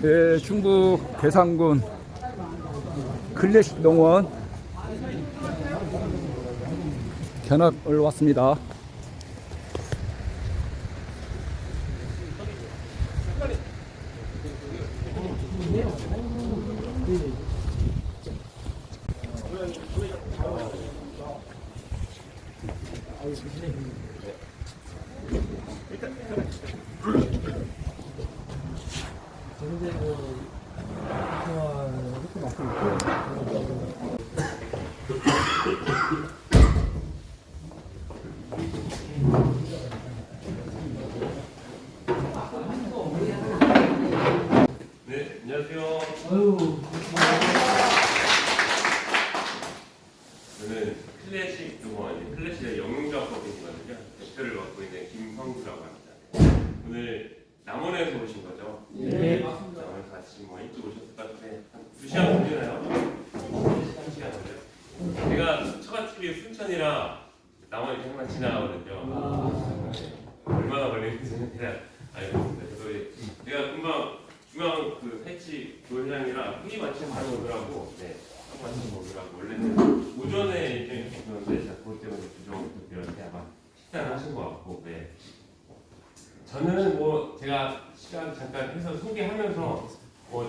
네, 충북 괴산군 클래식 농원 견학을 왔습니다. 네, 안녕하세요. 저는 클래식 동원, 클래식의 영웅작법인이거든요. 대표를 맡고 있는 김성구라고 합니다. 오늘 남원에서 오신 거죠? 네. 남원에서 같이 뭐 일찍 오셨을 것 같은데 한 2시간 걸리나요? 3시간 걸려요. 제가 처갓집이 순천이라 남원 이렇게 항상 지나가거든요. 얼마나 걸리는지는 그냥 알고 있습니다. 그래서 제가 금방 중앙 그 해치 교회장이랑 회의 마치면 바로 오더라고. 네, 마치면 오더라고. 원래는 오전에 일정이 있었는데 제가 그것 때문에 부정을 드렸는데 아마 식사를 하신 것 같고. 네. 저는 뭐 제가 시간 잠깐 해서 소개하면서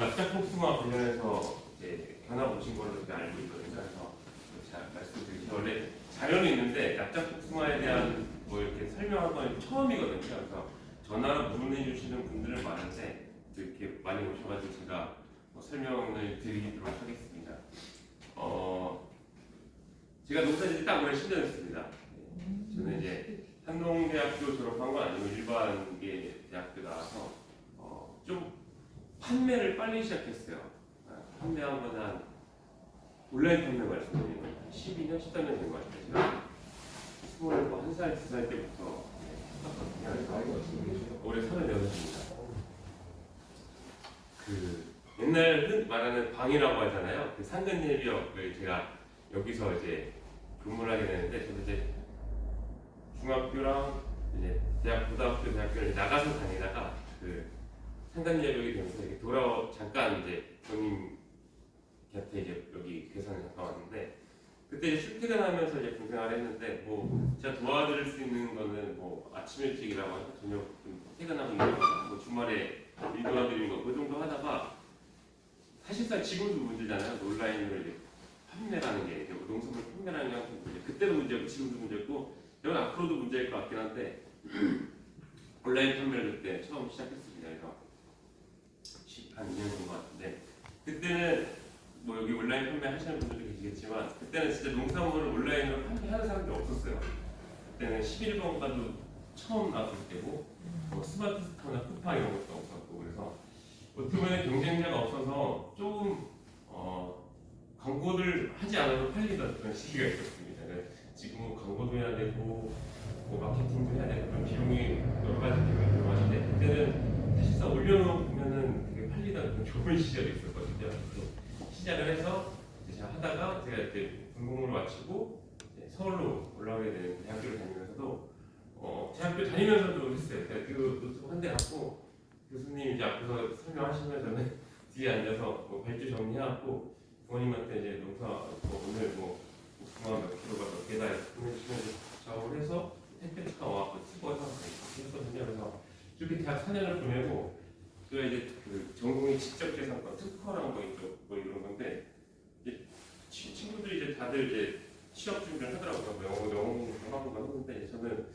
납작복숭아 관련해서 이제 견학 오신 걸로 알고 있거든요. 그래서 잘 말씀드리죠. 원래 자료는 있는데 납작복숭아에 대한 뭐 이렇게 설명한 건 처음이거든요. 그래서 전화로 문의해 주시는 분들은 많은데 이렇게 많이 오셔가지고 제가 설명을 드리도록 하겠습니다. 제가 농사짓기 딱 올해 10년 했습니다. 저는 이제 한동대학교 졸업한 건 아니고 일반계 대학교 나와서 좀 판매를 빨리 시작했어요. 판매한 건 한 온라인 판매 말씀드리는 거예요. 12년, 13년 된 것 같아요. 제가 21살, 2살 때부터 했거든요. 올해 36입니다. 그 옛날 흔히 말하는 방이라고 하잖아요. 그 상근예비역을 제가 여기서 이제 근무를 하게 되는데 저도 이제 중학교랑 이제 고등학교, 대학교를 나가서 다니다가 그 상근예비역이 되면서 이렇게 잠깐 이제 부모님 곁에 이제 여기 괴산에 잠깐 왔는데 그때 이제 출퇴근하면서 이제 군생활을 했는데 뭐 제가 도와드릴 수 있는 거는 뭐 아침 일찍이라고 하고 저녁 좀 퇴근하고 있는 거, 뭐 주말에 일 도와드리는 거 그 정도 하다가 사실상 지금도 문제잖아요. 온라인으로 이제 판매라는 게 농산물 판매라는 게 그때도 문제고 지금도 문제고 이건 앞으로도 문제일 것 같긴 한데 온라인 판매를 그때 처음 시작했습니다. 그래서 한 2년 된 것 같은데 그때는 뭐 여기 온라인 판매 하시는 분들도 계시겠지만 그때는 진짜 농산물을 온라인으로 판매하는 사람들이 없었어요. 그때는 11번가도 처음 나왔을 때고 뭐 스마트 스토어나 쿠팡 이런 것도 없었고 그래서 어떻게 보면 경쟁자가 없어서 조금 광고를 하지 않아도 팔리던 그런 시기가 있었습니다. 지금은 광고도 해야 되고 뭐 마케팅도 해야 되고 그런 비용이 여러 가지 비용이 들어가는데 그때는 사실상 올려놓으면은 되게 팔리던 그런 좋은 시절이 있었거든요. 그래서 시작을 해서 제가 하다가 제가 이제 전공을 마치고 서울로 올라오게 된 대학교를 다니면서도 대학교 다니면서도 했어요. 그 노트북 한 대 갖고 교수님 이제 앞에서 설명하시면 저는 뒤에 앉아서 발주 정리하고 부모님한테 이제 농사 오늘 복숭아 몇 킬로가 몇 개다 보내주시면 작업을 해서 택배가 와서 찍어서 했거든요. 그래서 이렇게 대학 4년을 보내고 제가 이제 그 전공이 직접 계산과 특허랑 뭐 이런 건데 이제 친구들이 이제 다들 이제 취업 준비를 하더라고요. 영어 공부하고 했는데 저는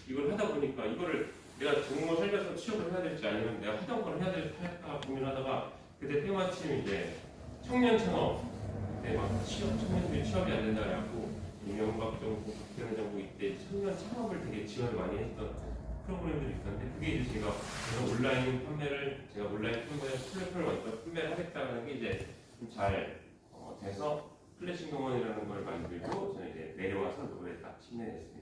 이걸 하다 보니까 이거를 내가 전공을 살면서 취업을 해야 될지 아니면 내가 하던 걸 해야 될까 고민하다가 그때 때마침 이제 청년 창업 그때 막 청년들이 취업이 안 된다 그래갖고 이명박정부 박근혜 정부 이때 청년 창업을 되게 지원을 많이 했던 프로그램들이 있었는데 그게 이제 제가 온라인 판매를 제가 온라인 플랫폼을 먼저 판매를 하겠다는 게 이제 좀 잘 돼서 클래식 농원이라는 걸 만들고 저는 이제 내려와서 노래에 딱 침례했습니다.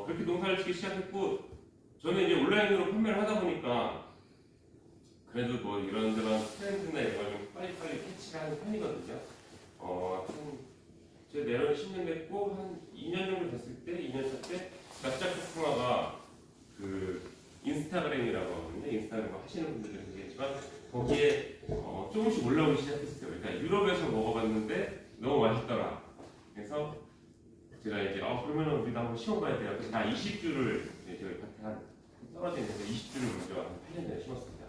그렇게 농사를 짓기 시작했고 저는 이제 온라인으로 판매를 하다 보니까 그래도 뭐 이런저런 트렌드나 이런 걸 좀 빨리빨리 캐치를 하는 편이거든요. 제가 내려온 10년 됐고 한 2년 정도 됐을 때 2년 차 때 납작복숭아가 그 인스타그램이라고 하는데 인스타그램 하시는 분들은 계시지만 거기에 조금씩 올라오기 시작했어요. 그러니까 유럽에서 먹어봤는데 너무 맛있더라. 그래서 제가 이제 그러면 우리도 한번 심어봐야 돼요. 그래서 다 20주를 저희 밭에 한 떨어져 있는데 20주를 먼저 한 8년 전에 심었습니다.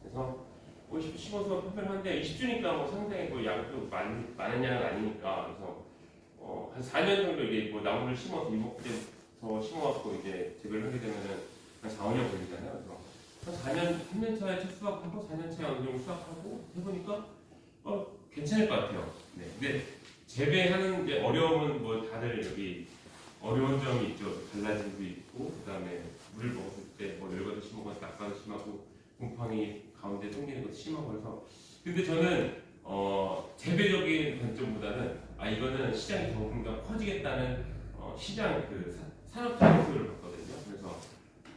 그래서 50주 심어서 판별하는데 20주니까 뭐 상당히 뭐 양도 많은 양은 아니니까 그래서 한 4년 정도 이게 뭐 나무를 심어서 이목부터 심어갖고 이제 재배를 하게 되면은 한 4, 5년 걸리잖아요. 그래서 한 4년, 3년 차에 첫 수확하고 4년 차에 어느 정도 수확하고 해보니까 괜찮을 것 같아요. 네. 근데 재배하는 게 어려움은 뭐 다들 여기 어려운 점이 있죠. 갈라짐도 있고 그다음에 물을 먹었을 때 뭐 열과도 심하고 낙과도 심하고 곰팡이 가운데 생기는 것도 심하고 그래서 근데 저는 재배적인 관점보다는 이거는 시장이 더군다나 커지겠다는 시장 그 산업 타격을 봤거든요. 그래서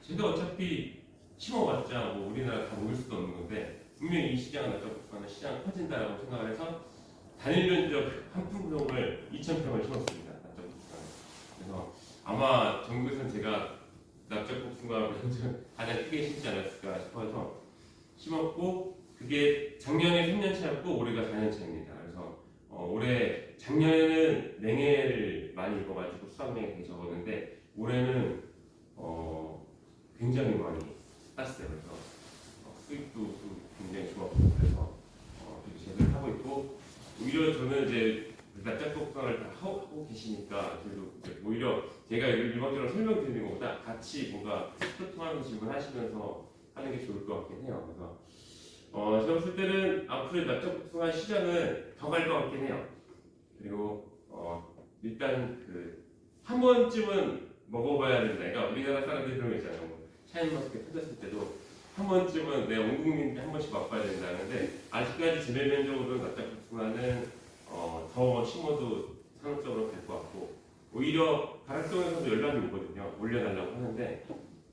제가 어차피 심어봤자 뭐 우리나라 다 모일 수도 없는 건데 분명히 이 시장은 낙과는 시장 커진다라고 생각을 해서 단일 면적 한 품종을 2,000평을 심었습니다. 납작복숭아. 그래서 아마 전국에서는 제가 납작복숭아 가장 크게 심지 않았을까 싶어서 심었고 그게 작년에 3년 차였고 올해가 4년 차입니다. 그래서 올해 작년에는 냉해를 많이 입어가지고 수확량이 되게 적었는데 올해는 굉장히 많이 땄어요. 그래서 수익도 굉장히 좋았고 그래서 되게 제대로 하고 있고 오히려 저는 이제 납작복숭아를 다 하고 계시니까 저희도 오히려 제가 일반적으로 설명드리는 것보다 같이 뭔가 소통하는 질문하시면서 하는 게 좋을 것 같긴 해요. 그래서 제가 봤을 때는 앞으로의 납작복숭아 시장은 더 갈 것 같긴 해요. 그리고 일단 한 번쯤은 먹어봐야 된다. 그러니까 우리나라 사람들이 그런 거 있잖아요. 뭐 샤인머스켓 터졌을 때도 한 번쯤은 내 온 국민이 한 번씩 맛봐야 된다는데 아직까지 재배면적으로 납작복숭아는 더 심어도 산업적으로 갈 것 같고 오히려 가락동에서도 연락이 오거든요. 올려달라고 하는데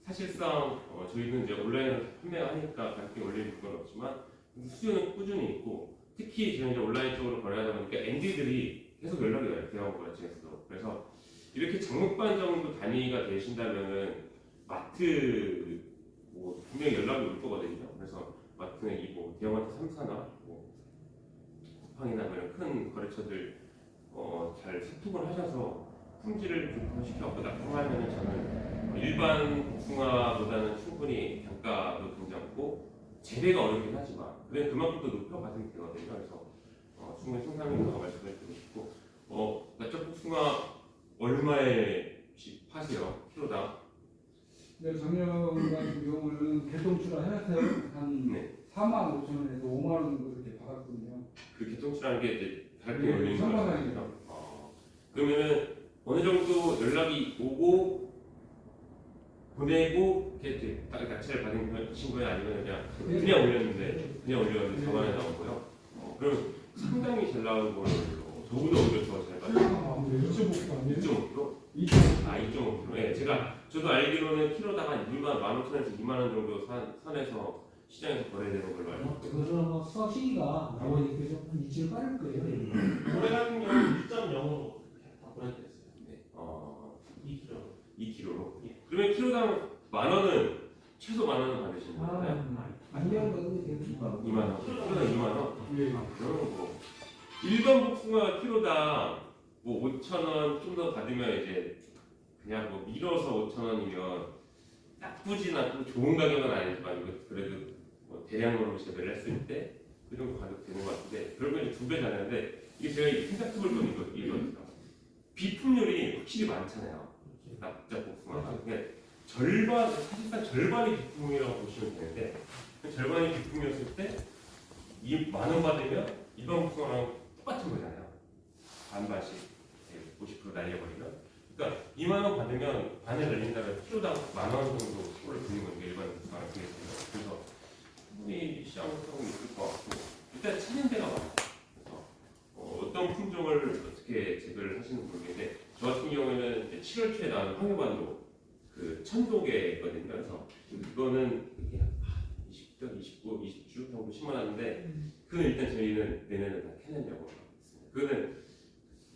사실상 저희는 이제 온라인으로 판매하니까 가격이 올리는 건 없지만 수요는 꾸준히 있고 특히 저는 이제 온라인 쪽으로 거래하다 보니까 MD들이 계속 연락이 와요. 대형 거래처에서도. 그래서 이렇게 장목반 정도 단위가 되신다면은 마트 뭐 분명히 연락이 올 거거든요. 그래서 마트는 뭐 대형마트 3사나 뭐 쿠팡이나 이런 큰 거래처들 잘 소통을 하셔서 품질을 개선시켜서 납품하면 저는 일반 복숭아보다는 충분히 단가도 괜찮고 재배가 어렵긴 하지만 그래 그만큼 더 높여받으면 되거든요. 그래서 충분히 생산량도 말씀을 드리고 싶고 납작복숭아 얼마에씩 파세요? 키로당? 네, 작년 같은 경우는 개통출하해서 한 4만 5천 원에서 5만 원 정도 이렇게 받았거든요. 그 개통출하는 게 이제 가격이 네, 올리는 상관없습니다. 거죠. 그러면은 어느 정도 연락이 오고 보내고 이렇게 딱 낙찰을 받은 거예요? 아니면 그냥 올렸는데 그냥 올렸는데 저만에 나온 거요? 그럼 상당히 잘 나온 거로 저보다 오히려 더 잘 받았어요. 2.5kg 아니에요? 2.5kg? 2.5kg. 네, 저도 알기로는 키로당 한 15,000원에서 2만 원 정도 선에서 시장에서 거래되는 걸로 알고 있거든요. 그거는 뭐 수확 시기가 나오니까 좀한 이주를 빠를 거예요. 올해 같은 경우는 1.0으로 다 보내드렸어요. 네. 2kg. 2kg로. 그러면 키로당 10,000원은 최소 10,000원은 받으시는 거예요? 안녕 거는 되게 2만 원. 키로당 2만 원. 예. 그러면 뭐 일반 복숭아 키로당 뭐 5,000원 좀 더 받으면 이제 그냥 뭐 밀어서 5,000원이면 나쁘진 않고 좋은 가격은 아니지만 이거 그래도 뭐 대량으로 재배를 했을 때 그 정도 가격 되는 것 같은데 그러면 이제 2배 다르는데 이게 제가 생각해볼 건 이거니까 비품률이 확실히 많잖아요. 납작복숭아가. 그러니까 사실상 절반이 비품이라고 보시면 되는데 그 절반이 비품이었을 때 이 10,000원 받으면 일반 복숭아랑 똑같은 거잖아요. 반반씩 50% 날려버리면. 그러니까 2만 원 받으면 반을 날린다면 키로당 10,000원 정도 꼴을 드는 거니까 일반 복숭아랑 비교해서. 그래서 충분히 시장을 하고 있을 것 같고 일단 찾는 데가 많아요. 그래서 어떤 품종을 어떻게 재배를 하시는 모르겠는데 저 같은 경우에는 이제 7월 초에 나온 황해반도 그 천도계거든요. 그래서 그거는 20대, 29, 20주 정도 심어놨는데 그건 일단 저희는 내년에 다 캐내려고 있습니다. 그거는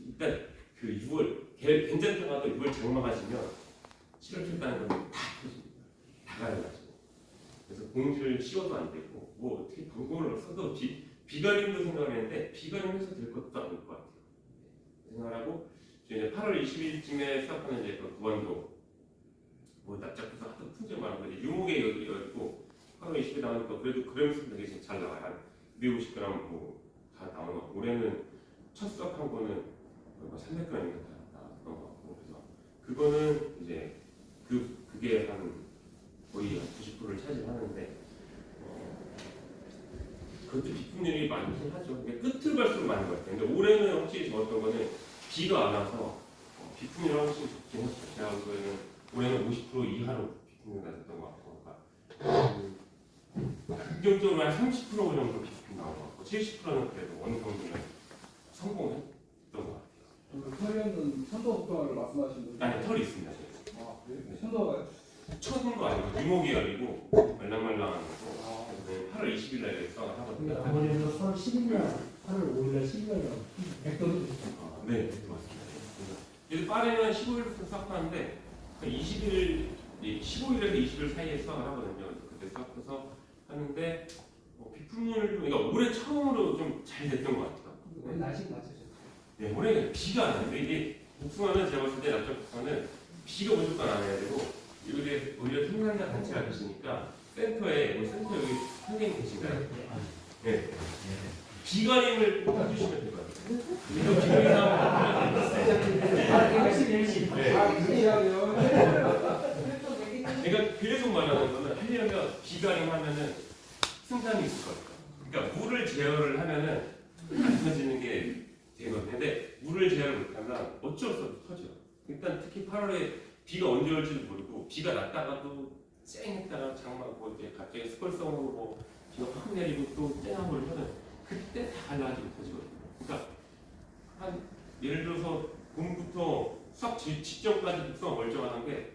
일단 그 6월 괜찮다가도 6월 장마가 지면 7월 초에 따는 건 다 터집니다. 다 가려가지고 그래서 봉지를 씌워도 안 되고 뭐 어떻게 방법을 써도 비가림도 생각을 했는데 비가림해서 될 것도 아닐 것 같아요. 생각을 하고 이제 8월 20일쯤에 시작하는 이제 그 구원도 뭐 납작부서 하도 품질 많은 거 이제 유목에 열고 8월 20일 나오니까 그래도 그램수 되게 지금 잘 나와요. 한 250g 뭐다 나오는 거. 올해는 첫 수확한 거는 300g인가 다 나왔던 거 같고 그래서 그거는 이제 그게 한 거의 한 90%를 차지하는데 그것도 비품률이 많긴 하죠. 근데 끝을 갈수록 많은 것 같아요. 근데 올해는 확실히 좋았던 거는 비가 안 와서 비품률이 훨씬 좋긴 했어요. 제가 볼 거에는 올해는 50% 이하로 비품률이 낮았던 것 같고 긍정적으로 한 30% 정도 비품 나온 것 같고 70%는 그래도 어느 정도는 성공했던 것 같아요. 털에는 천도 복숭아를 말씀하신 거죠? 아니 털이 있습니다. 아, 그래요? 천도가 천도 아니고 유목이 열리고 말랑말랑한 거고 8월 20일 날 수확을 하거든요. 아무래도 8월 10일 날, 8월 5일 날, 10일 날 100도도 네, 맞습니다. 그래서 빠르면 15일부터 수확하는데 20일, 15일에서 20일 사이에 수확을 하거든요. 그래서 그때 수확해서 하는데 비품률 그러니까 올해 처음으로 좀 잘 됐던 것 같아요. 왜 날씨가 맞춰졌죠? 네, 올해 비가 안 와요. 이게 복숭아는 제가 봤을 때 납작 복숭아는 비가 무조건 안 와야 되고 이게 오히려 생산자 단체가 계시니까 센터에 우리 센터 여기 선생님 계신가요? 네. 비가림을 꼭 해주시면 될 것 같아요. 이거 비가림 하면 열심히. 그러니까 계속 말하는 거는 하려면 비가림 하면은 승산이 있을 것 같아요. 그러니까 물을 제어를 하면은 안 터지는 게 되거든요. 근데 물을 제어를 못하면 어쩔 수 없이 터져요. 일단 특히 8월에 비가 언제 올지도 모르고 비가 났다가도 쨍했다가 장마고 이제 갑자기 스콜성으로 뭐 비가 확 내리고 또 쨍하고 이러면 그때 다 갈라지고 터지거든요. 그러니까 한 예를 들어서 봄부터 수확 직전까지 복숭아 멀쩡한 게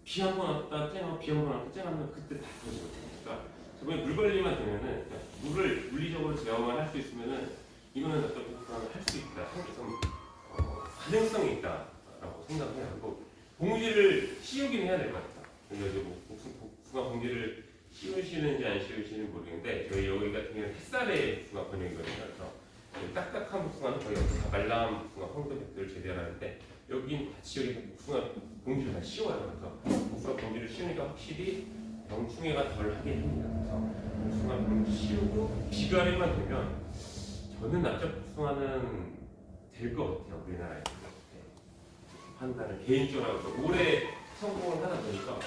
비 한 번 왔다 쨍하고 비 한 번 왔다 쨍하면 그때 다 터지거든요. 그러니까 저번에 물 관리만 되면은 물을 물리적으로 제어만 할 수 있으면은 이거는 어떤 복숭아를 할 수 있다. 좀 가능성이 있다라고 생각해요. 그리고 봉지를 씌우긴 해야 될 것 같아요. 그래서 뭐 복숭아 봉지를 씌우시는지 안 씌우시는지 모르겠는데 저희 여기 같은 경우는 햇살에 복숭아 번역이거든요. 그래서 딱딱한 복숭아는 거의 다 말랑한 복숭아 황도 백들을 제대하는데 여긴 같이 여기 복숭아 봉지를 다 씌워요. 그래서 복숭아 봉지를 씌우니까 확실히 병충해가 덜 하게 됩니다. 그래서 복숭아 봉지 씌우고 비가림만 되면 저는 납작 복숭아는 될 것 같아요. 우리나라에 판단을 개인적으로 하고 올해 성공을 하다 보니까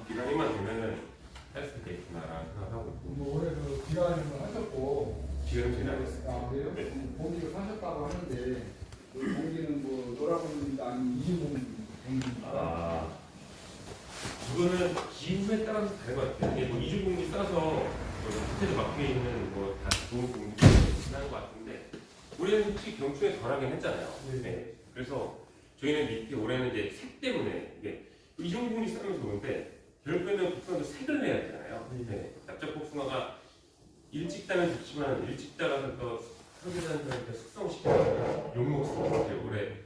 비가림만 되면은 할 수 있겠구나라는 생각하고 있고 뭐 올해 그 비가림을 하셨고 비가림 제가 안 했어요. 아 그래요? 네. 봉지를 사셨다고 하는데 그 봉지는 뭐 노라봉지인가 아니면 이중봉지인가? 그거는 기후에 따라서 다른 것 같아요. 이게 뭐 이주공기 싸서 밑에도 막혀 있는 뭐 다 좋은 공기가 있는 것 같은데 올해는 솔직히 병충해 덜하긴 했잖아요. 네. 그래서 저희는 밑에 올해는 이제 색 때문에 이게 이중공기 싸면 좋은데 결국에는 복숭아도 색을 내야 되잖아요. 네. 납작 복숭아가 일찍 따면 좋지만 일찍 따라서 또 소비자들한테 숙성시켜서 욕먹습니다. 올해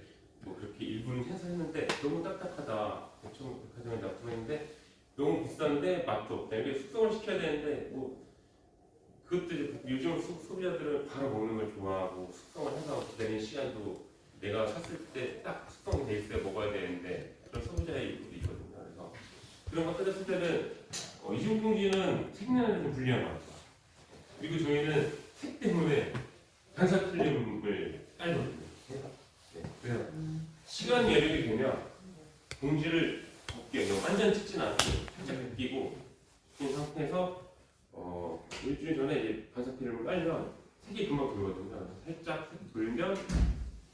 뭐 그렇게 일부는 해서 했는데 너무 딱딱하다. 엄청 가정에 납품했는데 너무 비싼데 맛도 없다. 이게 숙성을 시켜야 되는데 뭐 그것도 이제 요즘 소비자들은 바로 먹는 걸 좋아하고 숙성을 해서 기다리는 시간도 내가 샀을 때 딱 숙성이 돼 있어야 먹어야 되는데 그런 소비자의 일부도 있거든요. 그래서 그런 거 따졌을 때는 이중공지는 색내는 좀 불리한 것 같아요. 그리고 저희는 색 때문에 반사필름을 깔거든요. 네. 그래서 시간 여력이 되면 봉지를 벗겨요. 완전 찢지는 않고 살짝 벗기고 긴 상태에서 일주일 전에 이제 반사필름을 깔면 색이 금방 돌거든요. 살짝 색 돌면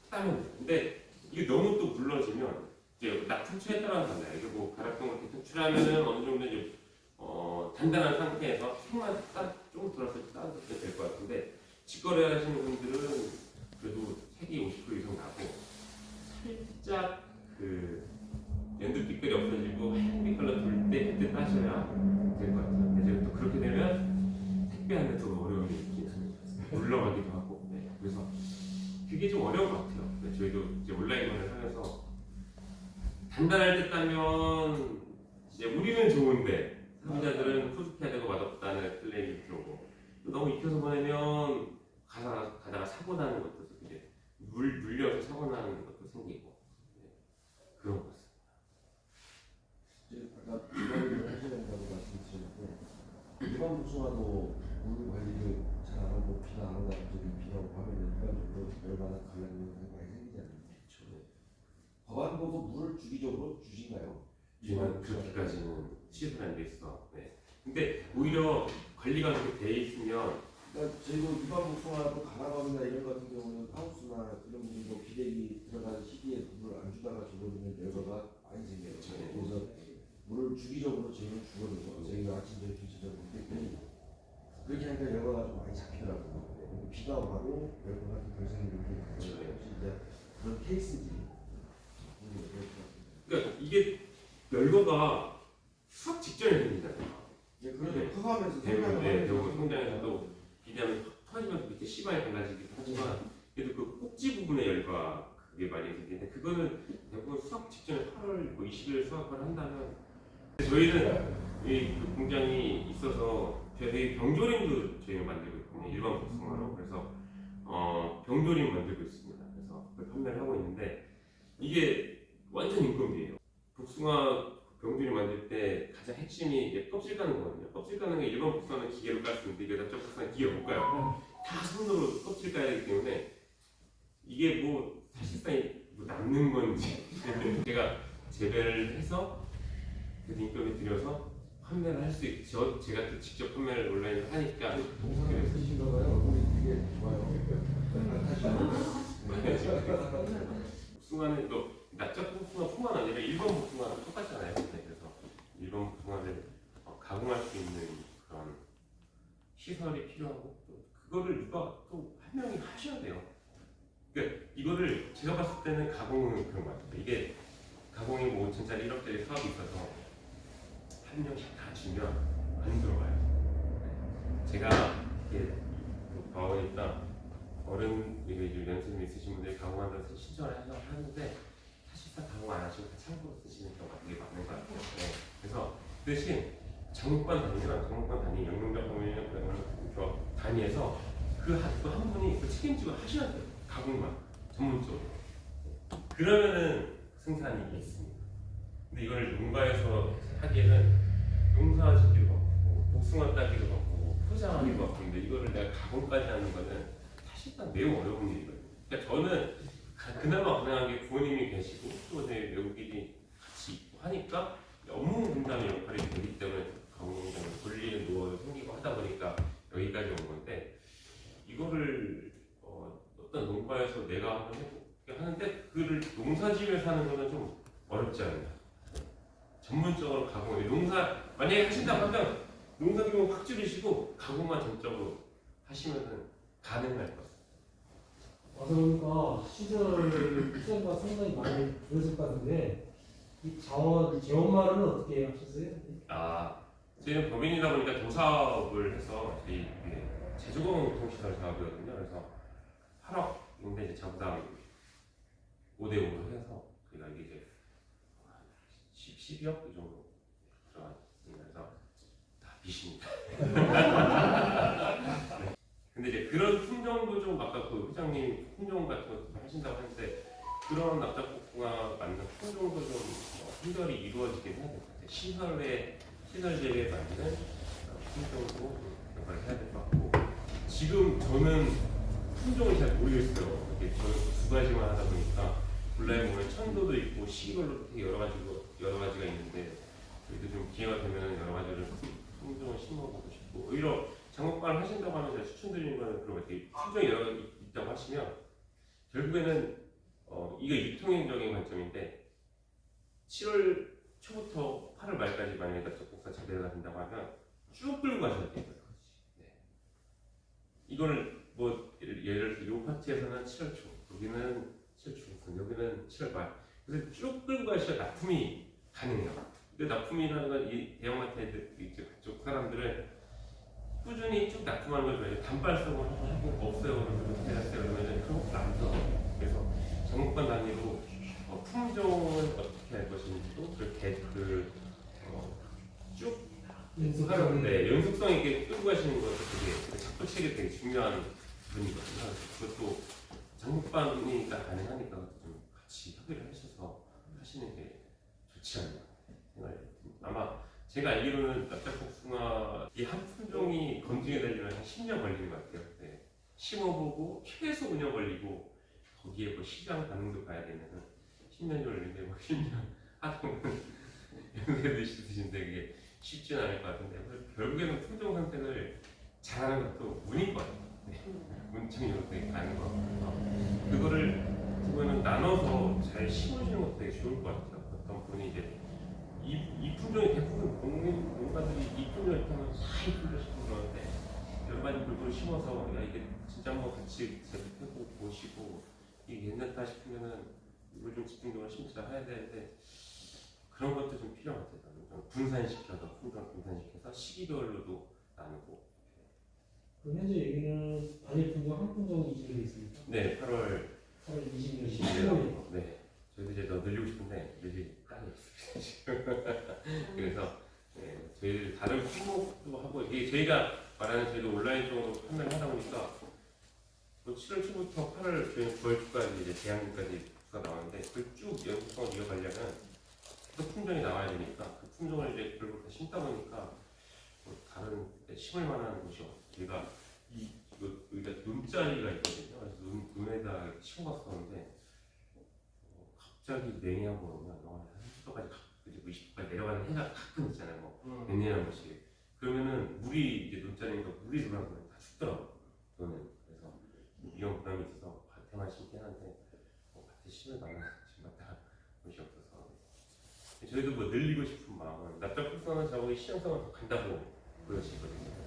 따면 돼요. 근데 이게 너무 또 물러지면 이제 납품처에 따라 달라요. 이게 뭐 가락동을 이렇게 통출하면은 어느 정도 이제 단단한 상태에서 색만 조금 돌았을 때 따뜻하게 될 것 같은데 직거래 하시는 분들은 그래도 색이 50% 이상 나고 살짝 그 연두 빛깔이 없어지고 하얀 빛깔로 돌 때 그때 따셔야 될 것 같아요. 근데 제가 또 그렇게 되면 택배하는 데 또 어려움이 있긴 합니다. 올라가기도 하고. 네. 그래서 그게 좀 어려운 것 같아요. 네. 저희도 이제 온라인을 하면서 단단할 때 따면 이제 우리는 좋은데 소비자들은 푸석해야 되고 맛없다 또 너무 익혀서 보내면 가다가 사고 나는 것도 이제 물려서 사고 나는 것도 생기고 네. 그런 것 같습니다. 이제 아까 일반적으로 하셔야 된다고 말씀드렸는데 일반 복숭아도 물 관리를 잘 안 하고 비가 안 오다 갑자기 비가 오고 하면 일반적으로 열마다 갈라지는 경우가 많이 생기잖아요. 그렇죠. 법안보도 물을 주기적으로 주신가요? 지금 그렇게까지는 시설이 안 돼 있어. 네. 근데 오히려 관리가 그렇게 돼 있으면 그러니까 저희도 일반 복숭아도 가나감이나 이런 같은 경우는 하우스나 이런 부분도 기대기 들어가는 시기에 물을 안 주다가 죽어지는 열과가 많이 생겨요. 네. 그래서 물을 주기적으로 저희는 주거든요. 저희가 아침 저녁 저녁 먹을 때 그렇게 하니까 열과가 좀 많이 잡히더라고요. 비가 와도 열과가 좀 덜 생기는 게 그렇죠. 혹시 이제 그런 케이스인지. 그러니까 이게 열거가 수확 직전에 생기잖아요. 예, 그래도 네. 커가면서 대부분 성장에서도 비대면 터지면서 밑에 심하게 갈라지기도 하지만 그래도 그 꼭지 부분의 열과 그게 많이 생기는데 그거는 대부분 수확 직전에 8월 뭐 20일 수확을 한다면 저희는 그 공장이 있어서 저희 병조림도 저희가 만들고 있거든요. 일반 복숭아로. 그래서 병조림 만들고 있습니다. 그래서 그걸 판매를 하고 있는데 이게 완전 인건비예요. 복숭아 병조림 만들 때 가장 핵심이 이제 껍질 까는 거거든요. 껍질 까는 게 일반 복숭아는 기계로 깔 수 있는데 이게 납작 복숭아는 기계로 못 까요. 다 손으로 껍질 까야 하기 때문에 이게 뭐 사실상 뭐 남는 건지 제가 재배를 해서 그 인건비 들여서 판매를 할 수 있죠. 제가 또 직접 판매를 온라인으로 하니까 동상을 쓰신가 봐요. 얼굴이 되게 좋아요. 복숭아는 또 납작 복숭아뿐만 아니라 일반 복숭아랑 똑같잖아요. 네, 그래서 일반 복숭아를 가공할 수 있는 그런 시설이 필요하고 또 그거를 누가 또 한 명이 하셔야 돼요. 그러니까 이거를 제가 봤을 때는 가공은 그런 것 같아요. 이게 가공이 뭐 5천짜리 1억짜리 사업이 있어서 한 명씩 다 주면 안 들어가요. 네. 제가 이게 봐보니까 어른 이게 연세점 있으신 분들이 가공한다고 신청을 하는데 사실상 가공 안 하시고 참고로 쓰시는 경우가 되게 많은 것 같아요. 네. 그래서 대신 장목관 단위 영농장 보면 그런 단위에서 그 한 분이 그 책임지고 하셔야 돼요. 가공만 전문적으로. 그러면은 생산이 있습니다. 근데 이걸 농가에서 하기에는 농사짓기도 바쁘고 복숭아 따기도 바쁘고 포장하기도 바쁜데 이거를 내가 가공까지 하는 거는 사실상 매우 어려운 일이거든요. 그러니까 저는 그나마 가능한 게 부모님이 계시고 또 내 외국인이 같이 있고 하니까 업무 분담의 역할이 되기 때문에 가공공장을 돌리는 노하우도 생기고 하다 보니까 여기까지 온 건데 이거를 어떤 농가에서 내가 한번 해볼게 하는데 그를 농사지면서 하는 거는 좀 어렵지 않나. 전문적으로 가공, 만약에 하신다고 하면 농사 비용 확 줄이시고 가공만 전적으로 하시면은 가능할 것 같아요. 와서 보니까 시설 투자가 상당히 많이 들었을 것 같은데 이 재원마을은 어떻게 하셨어요? 저희는 법인이다 보니까 도사업을 해서 저희 제주공 통시설 사업이거든요. 그래서 8억인데 이제 자부담 5대5로 해서 저희가 이게 12억 이 정도 들어갔습니다. 그래서 다 빚입니다. 근데 이제 그런 품종도 좀 아까 그 회장님 품종 같은 거 하신다고 하는데 그런 납작복숭아 맞는 품종도 좀 선별이 이루어지긴 해야 될 것 같아요. 시설 재배에 맞는 품종도 역할을 해야 될 것 같고 지금 저는 품종을 잘 모르겠어요. 이렇게 저는 두 가지만 하다 보니까 온라인 보면 천도도 있고 시골로 되게 여러 가지가 있는데 저희도 좀 기회가 되면 여러 가지를 품종을 심어보고 싶고 오히려 장목관을 하신다고 하면 제가 추천드리는 거는 그런 것 같아요. 품종이 여러 가지 있다고 하시면 결국에는 이거 유통적인 관점인데 7월 초부터 8월 말까지 만약에 납작복숭아 재배가 된다고 하면 쭉 끌고 가셔야 돼요. 네. 이거를 뭐 예를 들어서 이 파트에서는 7월 초, 여기는 7월 중순, 여기는 7월 말. 그래서 쭉 끌고 가셔야 납품이 가능해요. 근데 납품이라는 건 이 대형마트에 이제 그쪽 사람들은 꾸준히 쭉 납품하는 걸 좋아해요. 단발성을 하고 없어요 그러면 대략세요 그러면 그런 것도 안 써. 그래서 장목관 단위로 품종을 어떻게 할 것인지도 그렇게 쭉 연속성 있게 끌고 가시는 것도 되게 자꾸 정책이 되게 중요한 부분이거든요. 그것도 장목반이니까 가능하니까 좀 같이 협의를 하셔서 하시는 게 좋지 않나 생각이 듭니다. 아마 제가 알기로는 납작복숭아 이 한 품종이 검증이 되려면 한 10년 걸리는 것 같아요. 네. 심어보고 최소 5년 걸리고 거기에 뭐 시장 반응도 봐야 되면 10년이 걸리는데 뭐 10년 하다 보면 연세 드시는데 그게 쉽지는 않을 것 같은데 결국에는 품종 선택을 잘하는 것도 운인 것 같아요. 네. 운청으로 되게 가는 것 같아요. 그거를 그거는 나눠서 잘 심어주는 것도 되게 좋을 것 같아요. 어떤 분이 이제 이 품종이 대부분 농가들이 이 품종을 타면 다 이 품종 심고 그러는데 여러 가지 물건을 심어서 야 이게 진짜 한번 같이 해보고 보시고 이게 괜찮다 싶으면은 이걸 좀 집중적으로 심자 해야 되는데 그런 것도 좀 필요한 것 같아요. 좀 분산시켜서 품종을 분산시켜서 시기별로도 나누고. 그럼 현재 여기는 단일 품종 한 품종 위주로 되어 있습니까? 네, 8월 20일 20일. 네, 저희도 이제 더 늘리고 싶은데 늘릴 땅이 없습니다. 그래서 네, 저희 다른 품목도 하고 이게 저희가 말하는 저희도 온라인 쪽으로 판매를 하다 보니까 뭐 7월 초부터 8월 저희는 9월 초까지 이제 재학기까지 가 나왔는데 그걸 쭉 연속성을 이어가려면 그 품종이 나와야 되니까 그 품종을 이제 결국 다 심다 보니까 뭐 다른 데 심을 만한 곳이 없어요. 제가 여기가 눈자리가 있거든요. 그래서 눈에다 심었었는데 갑자기 냉이하고 오면 30도까지 20도까지 내려가는 해가 가끔 있잖아요. 뭐 내년에 한 번씩. 그러면은 물이 이제 눈자리니까 물이 들어가면 다 죽더라고. 저는 그래서 위험 부담이 있어서 밭에만 심긴 한데 밭에 심을 만한 지금 마땅한 곳이 없어서 저희도 뭐 늘리고 싶은 마음은 납작복숭아는 저희 시장성을 더 간다고 보여지거든요.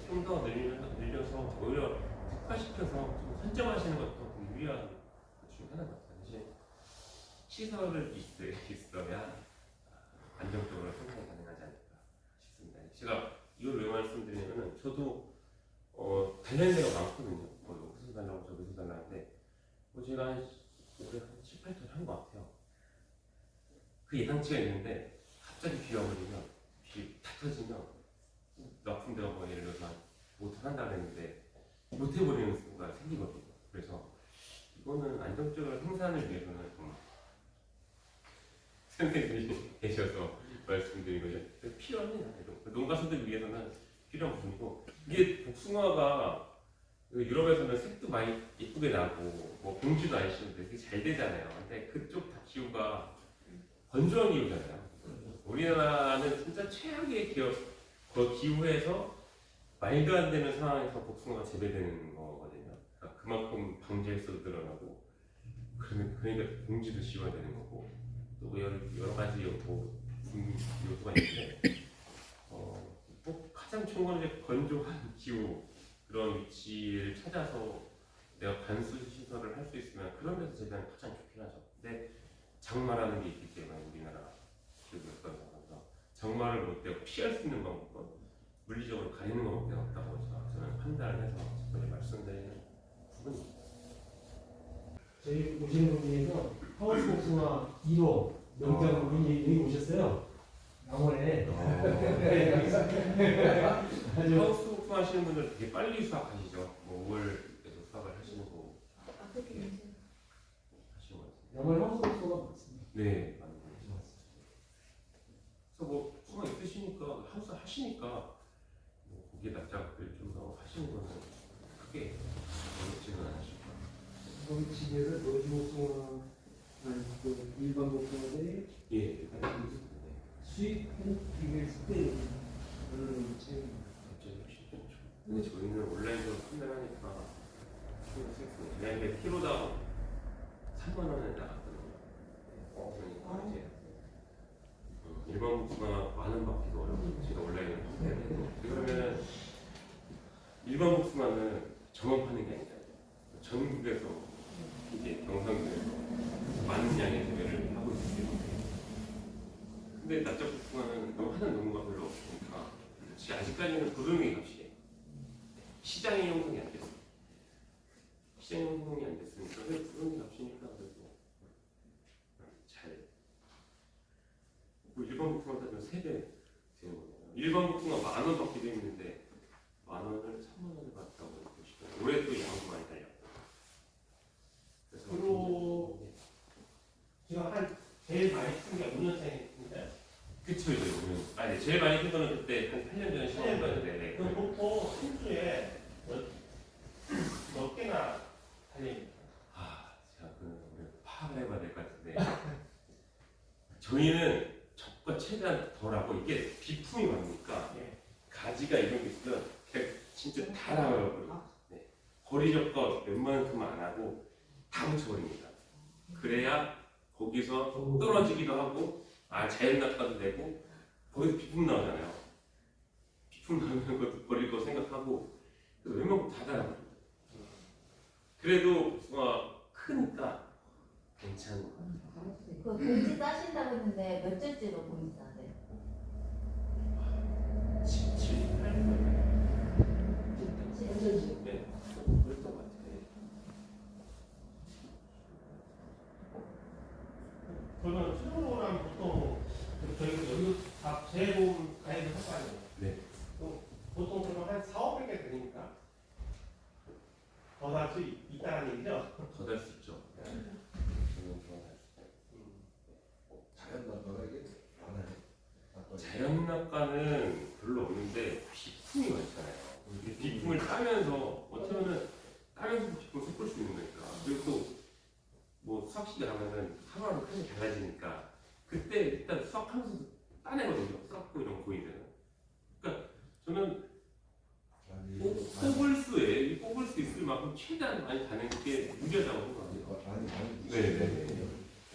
좀 더 늘려서 오히려 특화시켜서 좀 선점하시는 것도 되게 유리한 것 중에 하나인 것 같아요. 사실 시설을 있어야 안정적으로 생산이 가능하지 않을까 싶습니다. 제가 이걸 왜 말씀드리냐면은 저도 달라는 데가 많거든요. 뭐 여기서 달라고 저기서 달라는데 뭐 제가 한 올해 한 7, 8톤 한 것 같아요. 그 예상치가 있는데 갑자기 비가 오면 비 다 터지면 나쁜 데가 뭐 예를 들어서 한 5톤 한다 그랬는데 못 해버리는 순간 생기거든요. 그래서 이거는 안정적으로 생산을 위해서는 좀 선생님이 계셔서 말씀드린 거죠. 필요합니다. 농가 소득 위해서는 필요한 부분이고 이게 복숭아가 유럽에서는 색도 많이 예쁘게 나고 뭐 공주도 안 심는데 되게 잘 되잖아요. 근데 그쪽 다 기후가 건조한 기후잖아요. 우리나라는 진짜 최악의 그 기후에서 말도 안 되는 상황에서 복숭아가 재배되는 거거든요. 그러니까 그만큼 방제수도 늘어나고 그러니까 공지도 씌워야 되는 거고 또 여러 가지 요소가 있는데 꼭 가장 좋은 건 이제 건조한 기후 그런 위치를 찾아서 내가 관수 시설을 할 수 있으면 그런 데서 재배하는 가장 좋긴 하죠. 근데 장마라는 게 있기 때문에 우리나라 기후에서 장마를 못 되고 피할 수 있는 방법은 물리적으로 가리는 것밖에 없다고 저는 판단을 해서 직접 말씀드리는 부분입니다. 저희 오시는 분 중에서 하우스 복숭아 1호 명장 분이 여기 오셨어요. 남원에. 하우스 복숭아 하시는 분들 되게 빨리 수확하시죠. 뭐 5월에서 수확을 하시는 거 하시는 거 같아요. 남원 하우스 복숭아가 많습니다. 네, 많은 거 그래서 뭐 복숭아 있으시니까 하우스 하시니까 뭐 고기에 납작을 좀 더 하시는 거는 크게 어렵지는 않으실 거예요. 거기 집에서 노지 복숭아 아니 그 일반 복숭아들이 예, 수입은 비교했을 때 어느 차이 갑자기 훨씬 좋죠. 근데 저희는 온라인으로 판매를 하니까 그냥 이게 키로당 3만 원에 나갔거든요. 그러니까 이제 일반 복숭아 만원 받기도 어렵고 제가 온라인으로 판매를 해도 그러면 일반 복숭아는 저만 파는 게 아니라 전국에서 이제 경상도에서 많은 양의 재배를 하고 있기 때문에 근데 납작복숭아는 하는 농가가 별로 없으니까 아직까지는 부르는 값이 시장의 형성이 안 됐어요. 시장의 형성이 안 됐으니까 부르는 값이니까 그래도 잘 뭐 일반 복숭아 따지면 3배 되는 거예요. 일반 복숭아 10,000원 받기도 했는데 10,000원을 30,000원에 받다고 제일 많이 큰 거는 그때 한 8년 전에 10년 전인데 그럼 보통 한 주에 몇 개나 달립니까? 제가 우리 파악을 해봐야 될 것 같은데 저희는 적과 최대한 덜하고 이게 비품이 많으니까 예. 가지가 이런 게 있으면 그냥 진짜 다 나와요. 네. 거리적과 웬만큼 안 하고 다 붙여버립니다. 그래야 거기서 떨어지기도 하고 자연낙하도 되고 거기서 비품 나오잖아요. 비품 나오면 그것도 버릴 거 생각하고 웬만큼 다 달아버립니다. 그래도 크니까 괜찮은 것 같아요. 그 봉지 싸신다고 했는데 몇 절째로 봉지 싸세요? 17, 8, 칠. 네, 그랬던 것 같아요. 그러면 수령호랑 보통 저희 여기도 다 재보험 가입을 할 거 아니에요? 네. 보통 그러면 한 4, 500개 되니까 더 날 수 있다는 얘기죠? 더 달 수 있죠. 저는 더 달 수 있어요. 자연 낙하가 이게 많아요. 낙하가. 자연 낙가는 별로 없는데 비품이 많잖아요. 이 비품을 따면서 어쩌면은 따면서 비품을 섞을 수 있는 거니까. 그리고 또 뭐 수학식에 가면은 하루하루 크게 달라지니까 그때 일단 수학하면서도 따내거든요. 수학고 이런 고인들은. 그러니까 저는 뽑을 수 있을 만큼 최대한 많이 다는 게 무리하다고 생각합니다. 많이 네.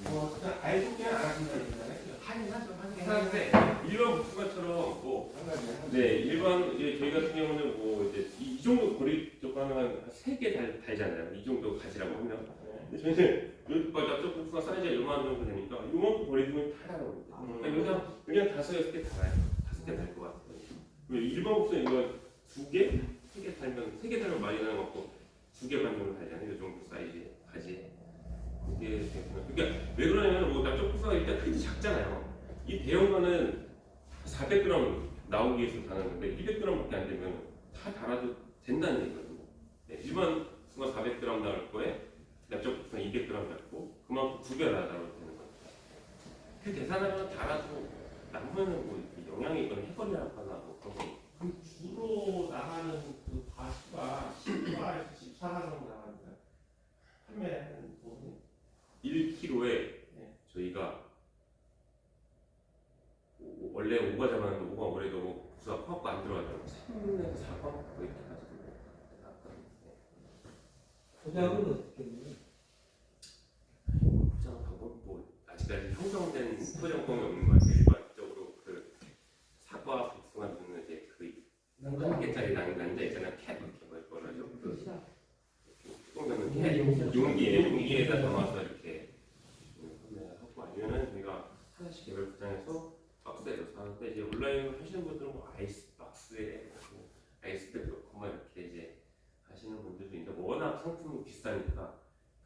그냥 아예 소개는 안 하신다는 얘기잖아요? 하긴 하는데 일반 복숭아처럼 뭐 네, 이제 저희 같은 경우는 뭐 이제 이 정도 거리 쪽 하면 한 3개 달잖아요. 이 정도 가지라고 하면. 근데 저희는 여기 납작 복숭아 사이즈가 요만 정도 되니까 요만큼 거리 두면 다 달아요. 그러니까 그냥 5, 6개 달아요. 5개 달 것 같아요. 일반 복숭아 이거 2개? 3개 달면 3개 달면 많이 나는 것 같고 2개 반 정도 달잖아요. 이 정도 사이즈의 가지. 그게 괜찮아요. 그러니까 왜 그러냐면 뭐 납작 복숭아가 일단 크기 작잖아요. 이 대형 거는 400g 나오기 위해서 다는 건데 200g밖에 안 되면 다 달아도 된다는 얘기거든요. 네, 일반 복숭아 400g 나올 거에 납작 복숭아 200g 잡고 그만큼 2배 달아도 되는 거니까. 그 계산하면 달아도 남으면 뭐 영양이 이건 해거리라고 하나 뭐 그런 거. 그럼 주로 나가는 그 가수가 14에서 14가 정도 나가니까 판매하는 부분이 1kg에 네. 저희가 원래 5가 잡았는데 5가 올해도 복숭아 퍼갖고 안 들어가잖아요. 3에서 4가 뭐 이렇게 가지고 포장은 어떻게 해요? 포장 방법 뭐 아직까지 형성된 포장법이 없는 것 같아요. 일반적으로 그 사과 복숭아 넣는 이제 그 한 개짜리 난자 있잖아요. 캡 이렇게 뭐라 하죠? 그 조금 넣는 캡 용기에다 담아서 이렇게 판매하고 아니면은 저희가 하나씩 개별 포장해서 박스에 넣어서 하는데 이제 온라인으로 하시는 분들은 뭐 아이스 박스에 뭐 아이스백 넣고만 이렇게 이제 하시는 분들도 있는데 워낙 상품이 비싸니까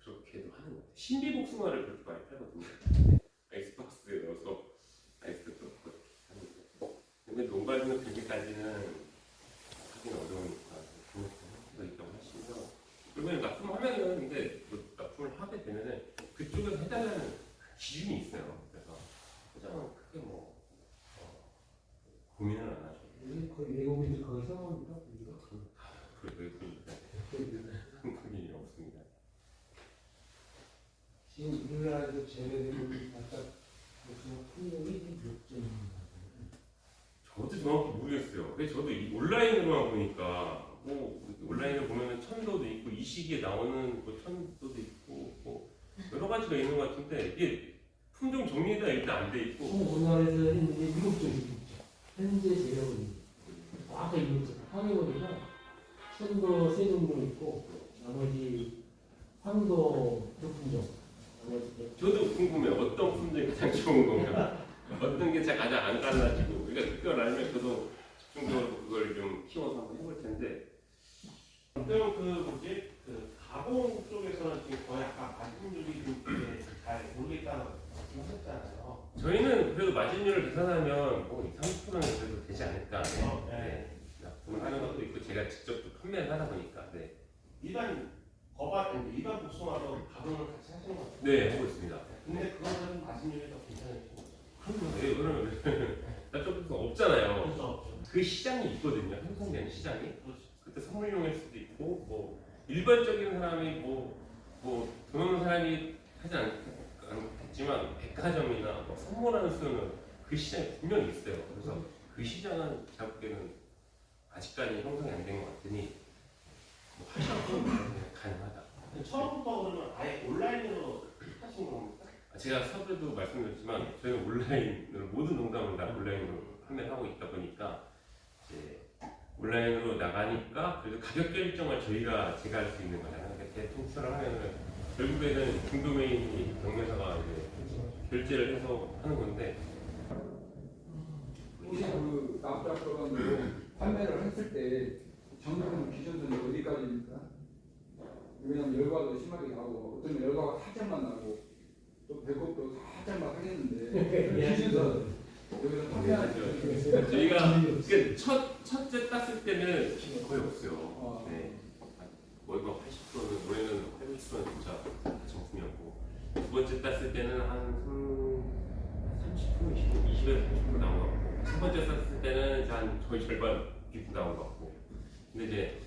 그렇게도 하는 것 같아요. 신비 복숭아를 그렇게 많이 팔거든요. 아이스 박스에 넣어서 아이스백 넣고 이렇게 하는데 근데 농가에서는 그렇게까지는 하긴 어려우니까 그거 있다고 하시면 그러면 납품하면은 근데 뭐 납품을 하게 되면은 그쪽에서 해달라는 기준이 있어요. 그래서 포장은 크게 뭐 고민을 안 하죠. 거의 외국인들 거의 상황입니다. 그리고 큰 고민이 없습니다. 지금 우리나라에서 재배되는 바짝 무슨 품목이 몇 점입니다. 저도 정확히 모르겠어요. 근데 저도 이 온라인으로만 보니까 뭐 온라인을 보면은 천도도 있고 이 시기에 나오는 뭐 천도도 있고 뭐 여러 가지가 있는 것 같은데 이게 품종 정리가 일단 안 돼 있고 우리나라에서 있는 게 7종이 있죠. 현재 재배는 아까 이거 황해보니까 천도 세 종류 있고 나머지 황도 두 품종. 나머지 저도 궁금해요. 어떤 품종이 가장 좋은 건가? 어떤 게 가장 안 갈라지고 그러니까 그걸 알면 저도 집중적으로 그걸 좀 키워서 한번 해볼 텐데 그럼 그 가공 쪽에서는 지금 거의 아까 말씀드린 게 잘 모르겠다는 말씀하셨잖아요. 저희는 그래도 마진율을 계산하면 뭐 2, 30%는 그래도 되지 않을까. 네. 납품을 하는 것도 있고 제가 직접 또 판매를 하다 보니까 네. 일반 일반 복숭아로 가공을 같이 하시는 거죠? 네, 하고 있습니다. 근데 그거는 마진율이 더 괜찮으신 거죠? 그럼요. 네, 그러면 납작 복숭아 없잖아요. 그렇죠. 그 시장이 있거든요. 형성되는 시장이. 그렇죠. 그때 선물용일 수도 있고 뭐 일반적인 사람이 돈 없는 사람이 하지 않겠지만 백화점이나 뭐 선물하는 수는 그 시장이 분명히 있어요. 그래서 그 시장은 제가 보기에는 아직까지 형성이 안 된 것 같으니 뭐 하셔도 가능하다. 처음부터 그러면 아예 온라인으로 하신 겁니까? 제가 서두에도 말씀드렸지만 저희는 온라인으로 모든 농담을 다 온라인으로 판매하고 있다 보니까 이제 온라인으로 나가니까 그래도 가격 결정을 제가 할 수 있는 거잖아요. 그러니까 대통수를 하면은 결국에는 중도메인이 경매사가 이제 결제를 해서 하는 건데 혹시 그 납작 들어간 판매를 했을 때 정답은 기준선이 어디까지입니까? 왜냐면 열과도 심하게 나고 어떤 열과가 살짝만 나고 또 배꼽도 살짝만 하겠는데 기준선 여기서 판매하는 저희가 첫째 땄을 때는 거의 없어요. 네. 거의 뭐 80%는 올해는 80%는 진짜 정품이었고 두 번째 땄을 때는 한 30%, 20에서 30% 나온 것 같고 세 번째 땄을 때는 한 거의 절반 비품 나온 것 같고 근데 이제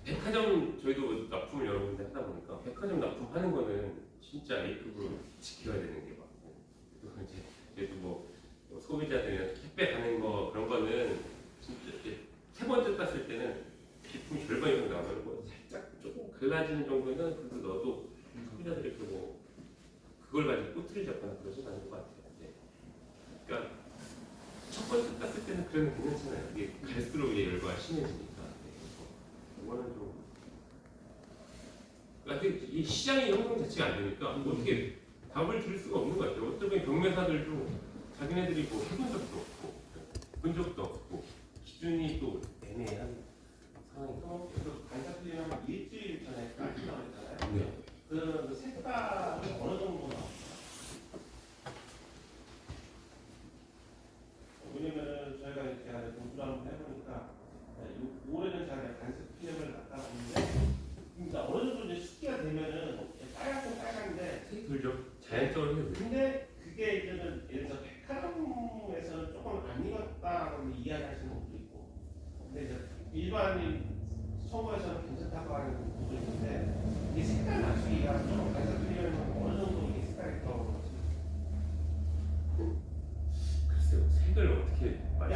백화점 저희도 납품을 여러 군데 하다 보니까 백화점 납품하는 거는 진짜 A급으로 지켜야 되는 게 맞고 또 이제 뭐 소비자들이나 택배 가는 거 그런 거는 진짜 세 번째 땄을 때는 비품이 절반 이상 나와가지고 살짝 조금 갈라지는 정도는 그래도 넣어도 소비자들이 뭐 그걸 가지고 꼬투리 잡거나 그러진 않을 것 같아요. 네. 그러니까 첫 번째 땄을 때는 그래도 괜찮잖아요. 이게 갈수록 이게 열과가 심해지니까. 이거는 좀 그러니까 이 시장의 형성 자체가 안 되니까 어떻게 답을 드릴 수가 없는 것 같아요. 어떤 경매사들도 자기네들이 뭐 해본 적도 없고 본 적도 없고 기준이 또 애매한 상황이고 그래서 반사틀리면 일주일 전에 깔끔하고 했잖아요. 네. 그러면 그 색깔이 어느 정도 나와요? 왜냐면은 저희가 제가 공부를 한번 해보니까 올해는 제가 간색 필름을 갖다 놨는데 그러니까 어느 정도 이제 습기가 되면은 빨간데 색이 돌죠. 자연적으로 해도 돼요. 근데 그게 이제는 예를 들어서 백화점에서는 조금 안 익었다라고 이야기하시는 분도 있고 근데 이제 일반인 선거에서는 괜찮다고 하는 분도 있는데 이 색깔 맞추기가 좀 반사틀리면 어느 정도 이게 색깔이 들어가는 거지. 글쎄요. 색을 어떻게 아니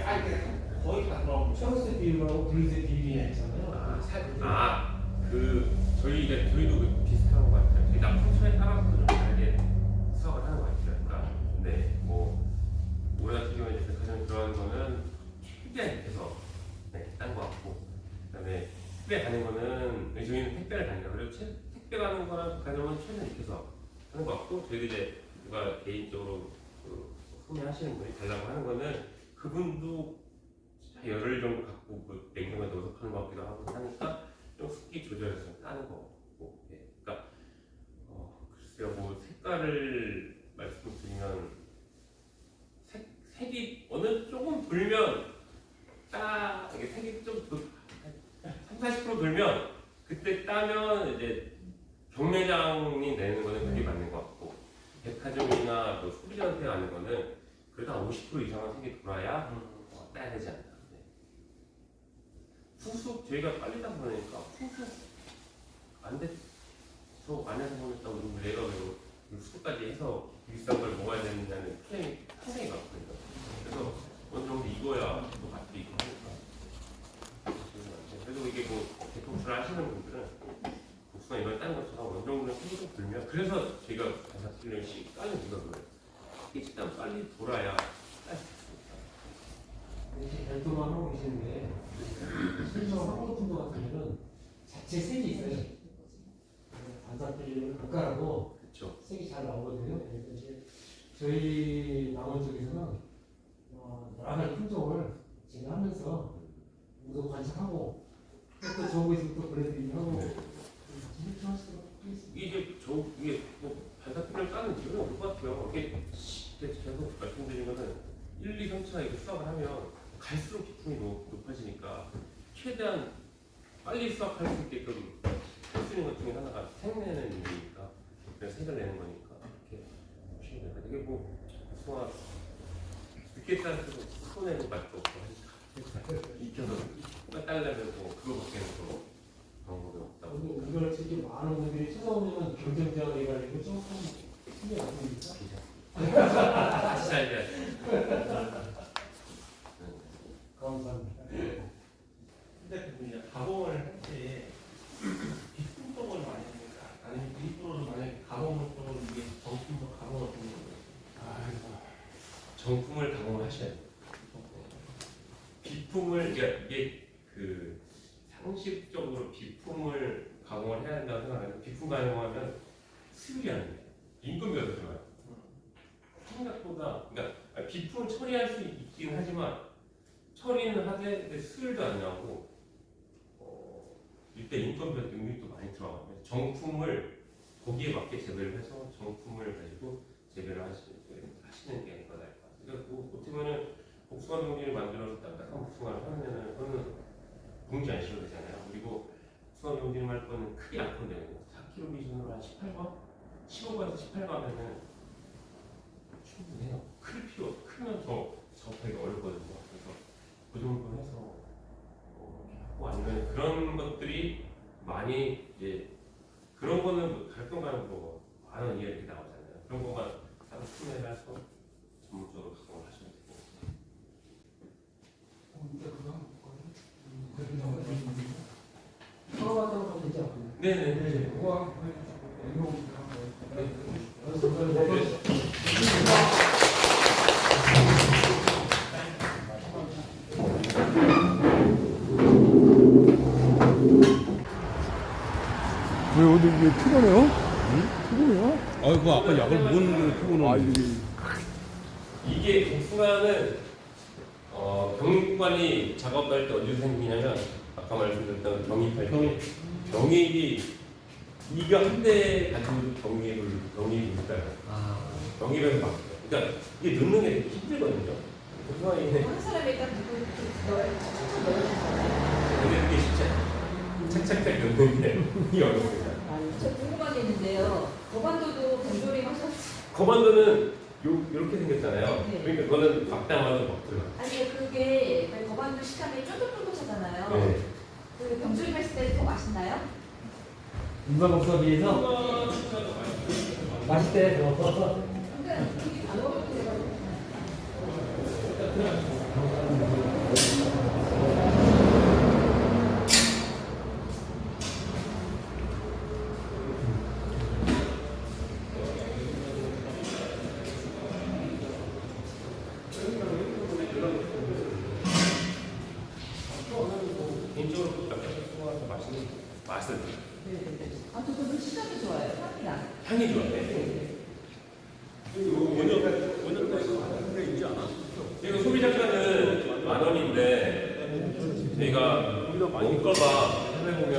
거의 다 들어가고 청색 비율하고 붉은색 비율이 있잖아요. 저희도 비슷한 것 같아요. 저희 납품처에 따라서 좀 다르게 수확을 하는 것 같아요. 그러니까 네, 뭐 올해 같은 경우에 이제 백화점 들어가는 거는 최대한 해서 딴 것 같고 그다음에 택배 가는 거는 저희는 택배를 다니까 그리고 택배 가는 거랑 백화점은 최대한 익혀서 하는 것 같고 저희도 이제 누가 개인적으로 소매하시는 분이 달라고 하는 거는 그분도 열흘 정도 갖고 그 냉장고에 넣어서 파는 것 같기도 하고 하니까 좀 습기 조절해서 따는 거고 예. 그러니까 글쎄요 뭐 색깔을 말씀드리면 색이 어느 조금 돌면 이게 색이 좀 30, 40% 돌면 그때 따면 이제 경매장이 내는 거는 그게 맞는 것 같고 백화점이나 뭐 소비자한테 가는 거는 그래도 한 50% 이상은 색이 돌아야 따야 되지 않나. 푹쑥 저희가 빨리 다 보내니까 푹쑥 안 돼. 저 안에서 보냈다고 누구 내가 왜 수까지 해서 비싼 걸 먹어야 되느냐는 플레이 상당히 많거든요. 그래서 어느 정도 익어야 또 맛도 있고 하니까. 그래도 이게 뭐 대통수를 하시는 분들은 복숭아 이걸 따는 것처럼 어느 정도는 푹쑥 불면 그래서 저희가 반사틀림씩 까는 이유가 그래요. 이게 일단 빨리 돌아야 딸 수 있습니다. 이렇게 별도만 하고 계시는데 실제로 황금품도 같은 경우는 자체 색이 있어요. 반사필름을 극가라고 그렇죠. 색이 잘 나오거든요. 그래서 이제 저희 남원 쪽에서는 여러 가지 품종을 제가 하면서 모두 관찰하고 또 좋은 거 있으면 또 보내드리고 이렇게 하시도록 하겠습니다. 이게 뭐 반사필름 까는 이유는 없는 것 같아요. 이게 계속 말씀드린 거는 1, 2, 3차 이렇게 수확을 하면 갈수록 기품이 높아지니까 최대한 빨리 수확할 수 있게끔 할 수 있는 것 중에 하나가 색내는 일이니까 그래서 색을 내는 거니까 이렇게 보시면 됩니다. 이게 뭐 복숭아 늦게 따서 손해도 맛도 없고 하니까 익혀서 따려면 뭐 그거밖에는 또 방법이 없다고. 이걸 되게 많은 분들이 찾아오면 경쟁자가 돼가지고 조금 신경 안 쓰니까. 다시 살려야지. 감사합니다. 근데 그냥 가공을 할 때 비품 쪽을 많이 하니까 아니면 일부러 만약에 가공을 쪽으로 이게 정품도 가공을 하는 거예요. 정품을 가공하셔야 돼요. 비품을 그러니까 이게 그 상식적으로 비품을 가공을 해야 된다고 생각하면 비품 가공하면 수율이 안 돼요. 인건비가 더 들어가요. 생각보다 그러니까 비품을 처리할 수 있긴 하지만 처리는 하되 근데 수율도 안 나오고 일단 인건비가 능력도 많이 들어가요. 정품을 거기에 맞게 재배를 해서 정품을 가지고 재배를 하시는 게 나을 것 같아요. 그러니까 뭐 어떻게 보면은 복숭아 봉지를 만들어서 딱딱한 복숭아를 하면은 그거는 봉지 안 씌워도 되잖아요. 그리고 복숭아 봉지를 할 거는 크게 안 커도 되고 4kg 기준으로 한 18번? 15번에서 18번이면은 충분해요. 크면 더 작업하기가 어렵거든요. 그래서 그 정도 해서 하고 아니면 그런 것들이 많이 이제 그런 거는 갈등가는 뭐 만원 이하 이렇게 나오잖아요. 그런 것만 따로 판매해서 전문적으로 가공을 하시면 되고. 서로 하면 되지 않나요? 네네. 우와. 왜 어디 이게 피곤해요? 피곤해요? 아, 그 아까 약을 먹었는데 피곤한. 아, 이게 복숭아는 병입관이 작업할 때 어디서 생기냐면 아까 말씀드렸던 병입할 때 병입이 이거 한 대 가지고 병입을 있어요. 병입에서 막 그러니까 이게 넣는 게 되게 힘들거든요. 복숭아에 한 사람이 일단 누구 넣어요? 근데 그게 진짜 착착착 넣는 게 이 어렵습니다. 저 궁금한 게 있는데요. 거반도도 병조림 하셨어요? 거반도는 이렇게 생겼잖아요. 네. 그러니까 그거는 막다마도 막 들어가. 아니 그게 거반도 식감이 쫀득쫀득하잖아요. 네. 그 병조림 했을 때 더 맛있나요? 인간 목소리에 비해서 맛있대. 근데 되게 안 먹어도 돼가지고. 개인적으로 복숭아가 맛있는 맛은 아, 저도 식감이 좋아요. 향이 나. 향이 좋아요. 이거 소비자가는 10,000원인데 저희가 원가가 해보면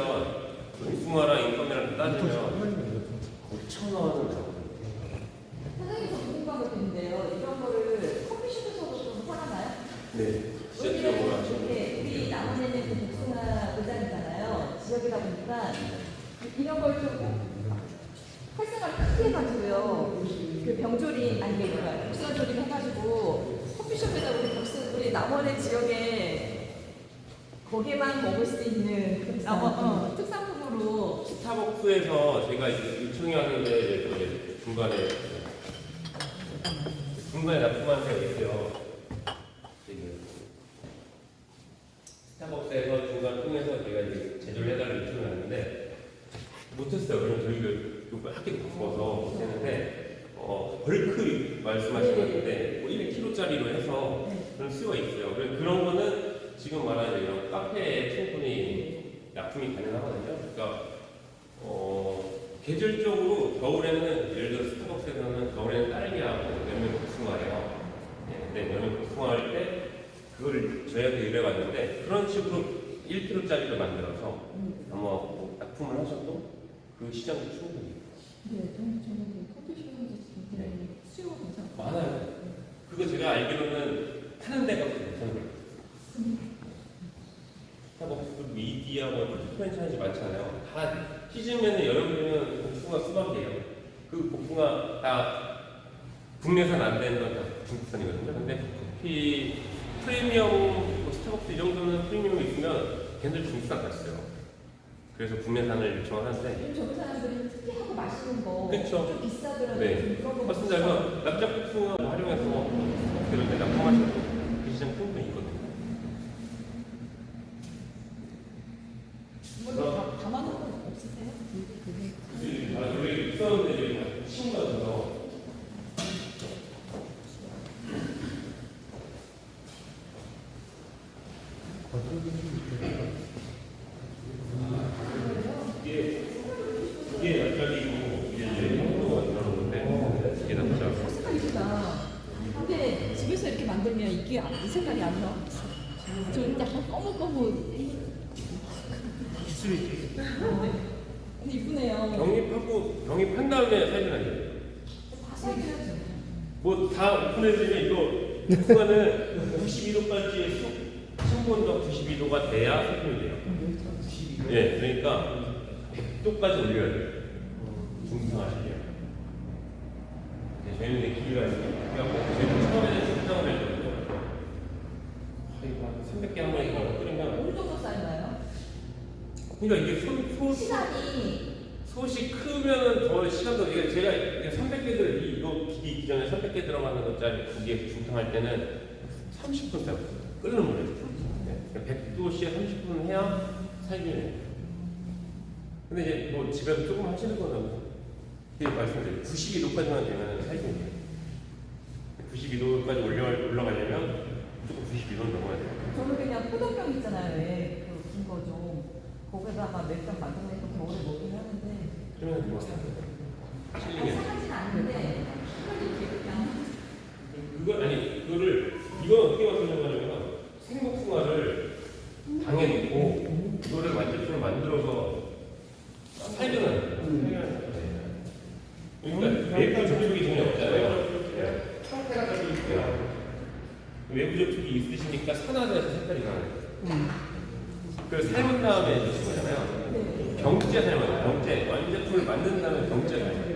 복숭아랑 인건비랑 따지면 5,000원은 사장님 저 궁금한 것도 있는데요. 이런 거를 커피숍에서도 좀 사가나요? 네. 진짜 뭐라 이게 우리 남원에는 그 복숭아 매장이잖아요. 지역이다 보니까 이런 걸 좀 활성화를 크게 해가지고요. 그 병조림 아니면 이런 복숭아 조림 해가지고 커피숍에다 우리 남원의 지역에 거기에만 먹을 수 있는 특산품으로 스타벅스에서 제가 이제 요청이 왔는데 이제 중간에 납품한 데가 있어요. 지금 스타벅스에서 중간 통해서 제가 이제 제조를 해달라고 요청을 했는데 못했어요. 그럼 저희가 이거 학교 바꿔서 못했는데 벌크 말씀하신 건데 뭐 1kg짜리로 해서 그런 수가 있어요. 그런 거는 지금 말하는 이런 카페에 충분히 납품이 가능하거든요. 그러니까 계절적으로 겨울에는 예를 들어 스타벅스에서는 겨울에는 딸기하고 여름에 복숭아예요. 근데 여름에 복숭아 할 때 그걸 저희한테 의뢰받는데 그런 식으로 1kg짜리로 만들어서 아마 납품을 하셔도 그 시장도 충분히 네, 저는 커피숍에서 네. 수요가 괜찮고 많아요. 그거 제가 알기로는 파는 데가 괜찮아요. 스타벅스, 미디어, 프랜차이즈 많잖아요. 다 시즌면은 여름이면 복숭아 수박이에요. 그 복숭아 다 국내산 안 되는 건 다 중국산이거든요. 근데 어차피 프리미엄, 뭐 스타벅스 이 정도는 프리미엄이 있으면 걔네들 중수가 갔어요. 그래서 국내산을 요청하는데 요즘 저런 사람들은 특이하고 맛있는 거 그쵸. 좀 비싸더라도 네. 좀 그런 거 맞습니다. 그래서 납작복숭아 활용해서 그런 데 납품하시는 그 시장 충분히 있거든요. 뭐 담아놓은 건 없으세요? 우리 있었는데 친구가 이게 납작이고 이게 이제 형도가 들어오는데 이게 납작. 색깔이구나. 근데 집에서 이렇게 만들면 이게 이 색깔이 안 나와. 좀 약간 검은검은. 기술이지. 근데 이쁘네요. 영입한 다음에 사진하죠. 바삭이라죠. 뭐 다 오픈해주면 이거 복숭아는 92도까지의 순본도 92도가 돼야 소금이 돼요. 예, 그러니까 100도까지 올려야 돼요. 중성하시게요. 저희는 이제 기회가 있어요. 저희는 처음에는 중성을 했거든요. 이거 한 300개 한 번에 끓이면 어느 정도 쌓이나요? 그러니까 이게 시간이 솥이 크면은 더 시간도 이게 제가 300개들 이거 기기 있기 전에 300개 들어가는 것짜리 기계 중탕할 때는 30분 써요. 끓는 물에. 네. 100도씨에 30분 해야 살균해요. 근데 이제 뭐 집에서 조금 하시는 거는 말씀드려요. 92도까지만 되면 살균해요. 92도까지 올라가려면 무조건 92도는 넘어야 돼요. 저는 그냥 포도병 있잖아요. 왜? 그긴 거 좀. 거기다가 몇병 만들어내서 겨울에 먹긴 하는데. 그러면 뭐 칠링해. 상하진 않는데 이렇게 그냥 그거 아니 그거를 이건 어떻게 만들냐면 생복숭아를 당해놓고 그거를 완제품을 만들어서 살균하는 거예요. 그러니까 외부 접촉이 전혀 없잖아요. 상태가 가지고 있고요. 외부 접촉이 있으시니까 산화돼서 색깔이 나요. 그래서 삶은 다음에 드신 거잖아요. 병째 삶아요. 병째 완제품을 만든 다음에 병째 삶아요.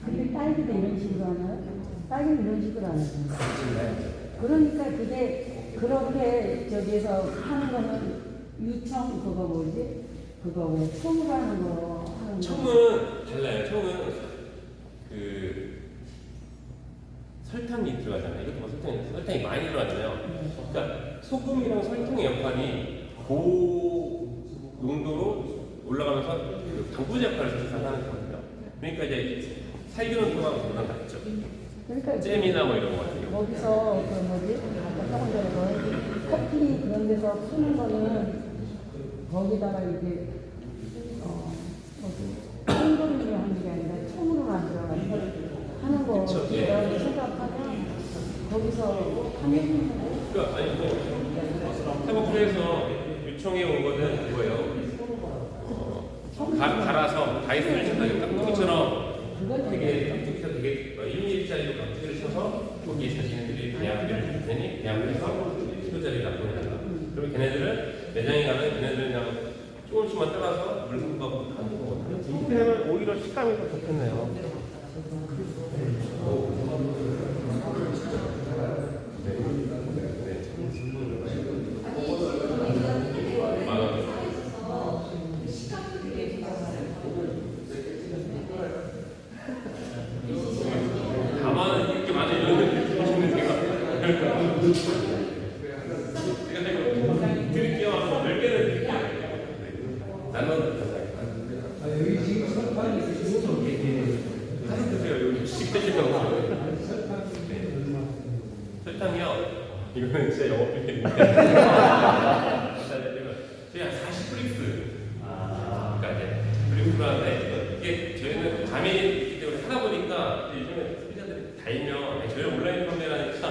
근데 딸기도 이런 식으로 하나요? 딸기는 이런 식으로 안 하잖아요. 그러니까 그게 그렇게 저기에서 하는 거는 유청 그거 뭐지? 그거 왜 청으로 하는 거 하는 거. 청은 달라요. 청은 그 설탕이 들어가잖아요. 이것도 뭐 설탕이 많이 들어가잖아요. 그러니까 소금이랑 설탕의 역할이 고 농도로 올라가면서 그 당부제 역할을 사실 하는 거거든요. 그러니까 이제 살균은 통하고보다 낫죠. 그러니까 잼이나 뭐 이런 거 같은 경우. 거기서 그 뭐지? 아까 조금 전에 그 커피 그런 데서 푸는 거는 거기다가 이게 청돌이로 하는 게 아니라 청으로 만들어가지고 하는 거 그쵸, 예. 라고 생각하면 거기서 하는 그러니까 아니 뭐 스타벅스에서 요청해 온 거는 그거예요. 갈아서 다이스를 쳐서 깍두기처럼 되게 깍두기가 되게 1mm짜리로 깍두기를 쳐서 거기 자신들이 배양기를 줄 테니 배양해서 키로짜리 납품해달라. 그리고 걔네들은 매장에 가면 걔네들은 그냥 조금씩만 따라서 물품하고 하는 거거든요. 이렇게 하면 오히려 식감이 더 좋겠네요. 다만 이렇게 많은 이런 드시는 제가 드릴게요. 10개를 드릴게요. 나는 여기 지금 설탕이 있으시고 하나 드세요. 여기 식대시라고. 설탕이요. 이거는 진짜 영업 비밀인데. 저희 한 40브릭스. 그러니까 이제 브릭스로 하는데 이게 저희는 감이 때문에 하다 보니까 요즘에 소비자들이 달면 저희 온라인 판매라니까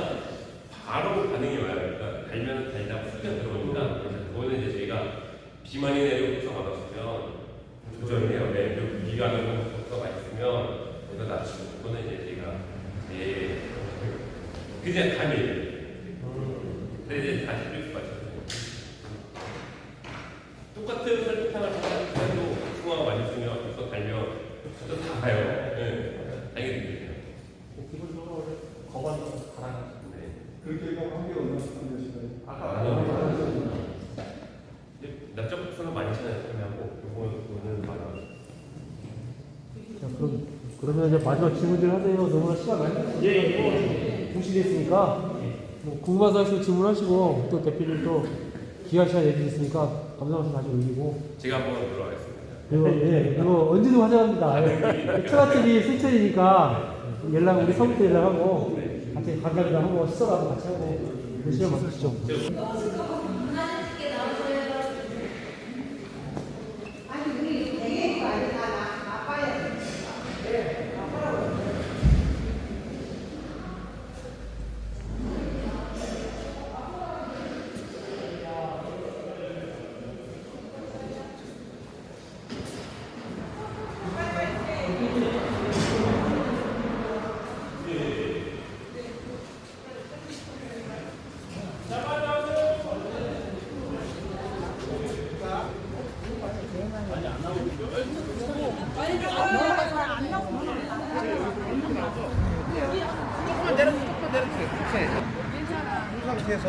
바로 반응이 와요. 그러니까 달면 달다 후기가 들어오니까 그거는 이제 저희가 비만이 내리고 받았으면 조절해요. 네, 그리고 비가 오는 것도 맛있으면 이거 낮추고 그거는 이제 저희가 그냥 감이에요. 근데 이제 다시 브릭스 맞춰요. 똑같은 설탕을 사도 풍화가 맛있으면 또 달면 또 다 가요. 네, 당연히 드세요. 기본적으로 거반도 갈아가지고 네. 12,000원에 판매하고 요거는 10,000원. 자, 그러면 이제 마지막 질문들 하세요. 너무나 시간 많이 공시됐으니까 뭐 궁금한 사항 있으면 질문하시고 또 대표님 또 기한 시간 내주셨으니까 감사합니다. 다시 올리고 제가 한번 들어가겠습니다. 이거 언제든 환영합니다. 처갓집이 순천이니까 우리 서부터 연락하고 같이 관광도 하고 시설하고 같이 하고 그 시간 맞추시죠. 상태에서